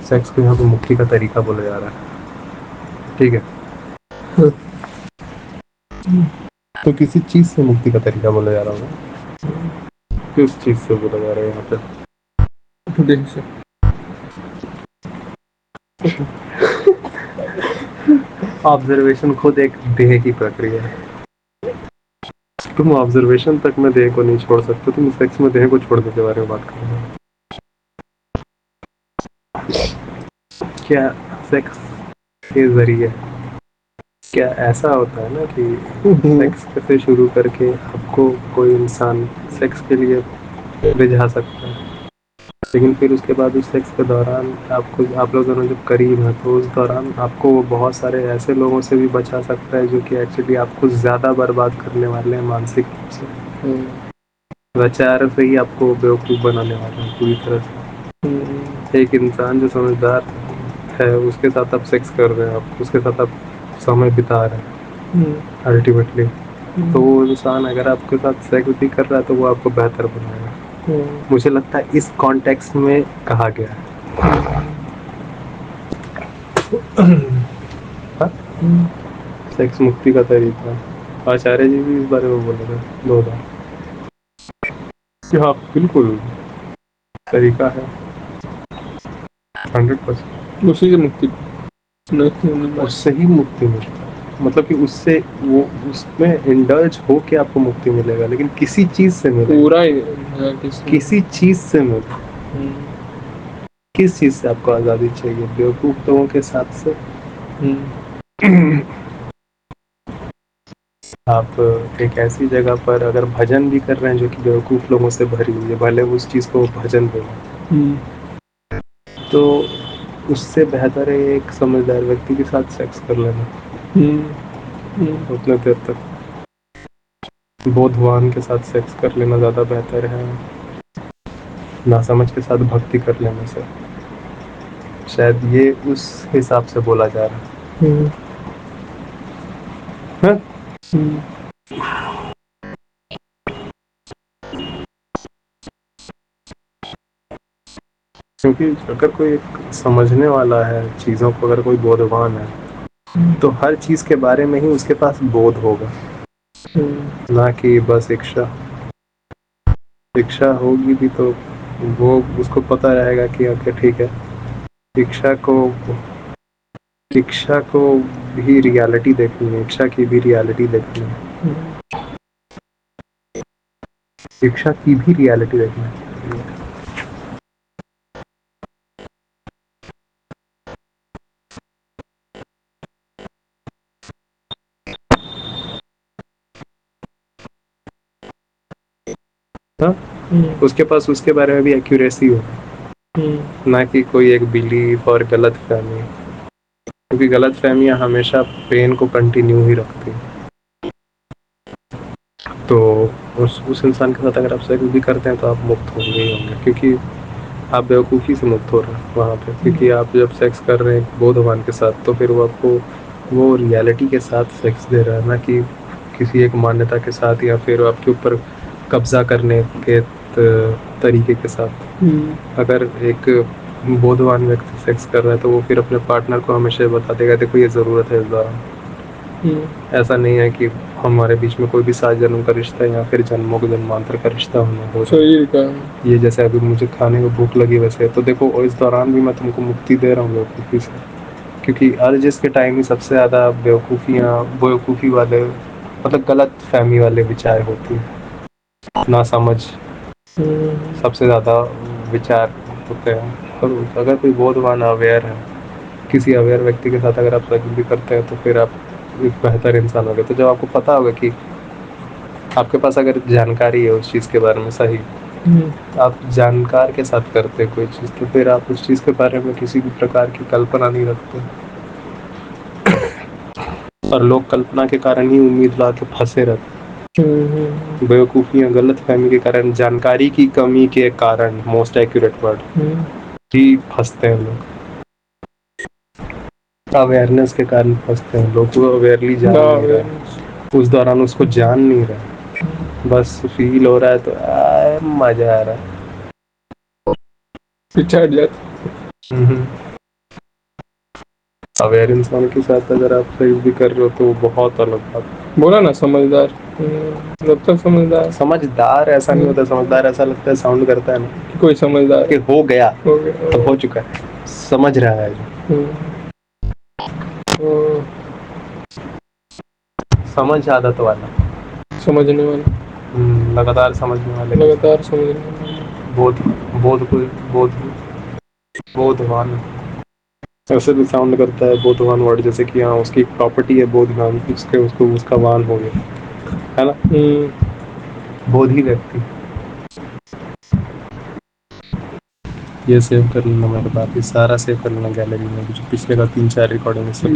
Sex کو یہاں پہ مکتی کا طریقہ بولا جا رہا ہے. ٹھیک ہے, تو کسی چیز سے مکتی کا طریقہ بولا جا رہا ہوگا. کس چیز سے بولا جا رہا ہے یہاں پہ؟ دیہ سے. آبزرویشن خود ایک دیہ کی پرکریا ہے. تم آبزرویشن تک میں دیہ کو نہیں چھوڑ سکتے, تم سیکس میں دیہ کو چھوڑنے کے بارے میں بات کر رہے ہو. کیا سیکس کے ذریعے کیا ایسا ہوتا ہے نا کہ سیکس سے شروع کر کے آپ کو کوئی انسان سیکس کے لیے رجھا سکتا ہے, لیکن پھر اس کے بعد اس سیکس کے دوران آپ لوگ دونوں جب قریب ہیں تو اس دوران آپ کو وہ بہت سارے ایسے لوگوں سے بھی بچا سکتا ہے جو کہ ایکچولی آپ کو زیادہ برباد کرنے والے ہیں مانسک روپ سے. وچار سے ہی آپ کو بیوقوف بنانے والا ہے پوری طرح سے. ایک انسان جو سمجھدار ہے اس کے ساتھ آپ سیکس کر رہے ہیں, آپ اس کے ساتھ آپ سمے بتا رہے ہیں الٹیمیٹلی, تو وہ انسان اگر آپ کے ساتھ سیکس بھی کر رہا ہے تو وہ آپ کو بہتر بنائے گا. مجھے لگتا ہے اس کانٹیکسٹ میں کہا گیا ہے. سیکس مکتی کا طریقہ آچاریہ جی بھی اس بارے میں بولے تھے 2 بار. ہاں بالکل طریقہ ہے 100%. اسی سے مکتی اس سے ہی مکتی ملتا ہے, مطلب کہ اس سے وہ اس میں انڈلج ہو کے آپ کو مکتی ملے گا, لیکن کسی چیز سے ملے پورا گا, ہی کسی چیز سے ملے. کس چیز سے آپ کو آزادی چاہیے؟ بیوقوف لوگوں کے ساتھ سے. آپ ایک ایسی جگہ پر اگر بھجن بھی کر رہے ہیں جو کہ بیوقوف لوگوں سے بھری ہوئی ہے, بھلے اس چیز کو بھجن بولیں, تو اس سے بہتر ہے ایک سمجھدار ویکتی کے ساتھ سیکس کر لینا. اتنے دیر تک بودھوان کے ساتھ سیکس کر لینا زیادہ بہتر ہے ناسمجھ کے ساتھ بھکتی کر لینے سے. شاید یہ اس حساب سے بولا جا رہا ہے. کیونکہ اگر کوئی ایک سمجھنے والا ہے چیزوں کو, اگر کوئی بودھوان ہے تو ہر چیز کے بارے میں ہی اس کے پاس بودھ ہوگا, نہ کہ بس شکشا ہوگی بھی تو وہ اس کو پتہ رہے گا کہ اوکے ٹھیک ہے, شکشا کو بھی ریالٹی دیکھنی ہے, شکشا کی بھی ریالٹی دیکھنی ہے, شکشا کی بھی ریالٹی دیکھنی ہے. اس کے پاس اس کے بارے میں بھی ایکوریسی ہو, نہ کہ کوئی ایک بلیف اور غلط فہمی, کیونکہ غلط فہمیاں ہمیشہ پین کو کنٹینیو ہی رکھتی ہیں. تو اس انسان کے ساتھ اگر آپ سیکس بھی کرتے ہیں تو آپ مکت ہوں گے ہی ہوں گے, کیونکہ آپ بیوقوفی سے مکت ہو رہے ہیں وہاں پہ. کیونکہ آپ جب سیکس کر رہے ہیں بودھوان کے ساتھ تو پھر وہ آپ کو وہ ریالٹی کے ساتھ سیکس دے رہا ہے, نہ کہ کسی ایک مانیہتا کے ساتھ یا پھر آپ کے اوپر قبضہ کرنے کے طریقے کے ساتھ. اگر ایک بودھوان ویکتی سیکس کر رہا ہے تو وہ پھر اپنے پارٹنر کو ہمیشہ بتا دے گا دیکھو یہ ضرورت ہے اس دوران. ایسا نہیں ہے کہ ہمارے بیچ میں کوئی بھی 7 جنموں کا رشتہ ہے یا پھر جنموں کے جنمانتر کا رشتہ ہونا ہو رہا ہے. یہ جیسے ابھی مجھے کھانے کو بھوک لگی ویسے, تو دیکھو اس دوران بھی میں تم کو مکتی دے رہا ہوں بیوقوفی سے, کیونکہ ہر جس کے ٹائم ہی سب سے زیادہ بیوقوفی والے مطلب غلط فہمی والے وچار ہوتی ہیں, نہ سمجھ سب سے زیادہ وچار ہوتے ہیں. اور اگر کوئی بودھوان اویئر ہے, کسی اویئر ویکتی کے ساتھ اگر آپ سیکس بھی کرتے ہیں تو پھر آپ ایک بہتر انسان ہوگے. تو جب آپ کو پتا ہوگا کہ آپ کے پاس اگر جانکاری ہے اس چیز کے بارے میں صحیح, آپ جانکار کے ساتھ کرتے کوئی چیز تو پھر آپ اس چیز کے بارے میں کسی بھی پرکار کی کلپنا نہیں رکھتے, اور لوگ کلپنا کے کارن ہی امید لا کے پھنسے رہتے. بیوقوفیاں غلط فہمی کے کارن, جانکاری کی کمی کے کارن, موسٹ ایکوریٹ ورڈ, ہی پھنستے ہیں لوگ. اویئرنیس کے کارن پھنستے ہیں لوگ, وہ اویئرلی جان نہیں رہے, اس دوران اس کو جان نہیں رہا, بس فیل ہو رہا ہے تو مزہ آ رہا ہے. اویئر انسان کے ساتھ اگر آپ سیکس بھی کر رہے ہو تو وہ بہت الگ بات. بولا نا سمجھدار. جب تک سمجھدار. سمجھدار ایسا نہیں ہوتا, سمجھدار ایسا لگتا ہے ساؤنڈ کرتا ہے نا کوئی سمجھدار کہ ہو گیا ہو گیا. تو ہو چکا ہے, سمجھ رہا ہے جو سمجھ عادت والا, سمجھنے والا. لگاتار سمجھنے والے کے لگاتار ساتھ سمجھنے والا. بودھوان ایسے بھی ساؤنڈ کرتا ہے بودھوان ورڈ, جیسے کہ ہاں اس کی ایک پراپرٹی ہے بودھوان, اس کا وان ہو گیا ہے نا, بودھی ویکتی. یہ سیو کر لینا میرے بات, یہ سارا سیو کر لینا گیلری میں, جو پچھلے کا 3-4 ریکارڈنگ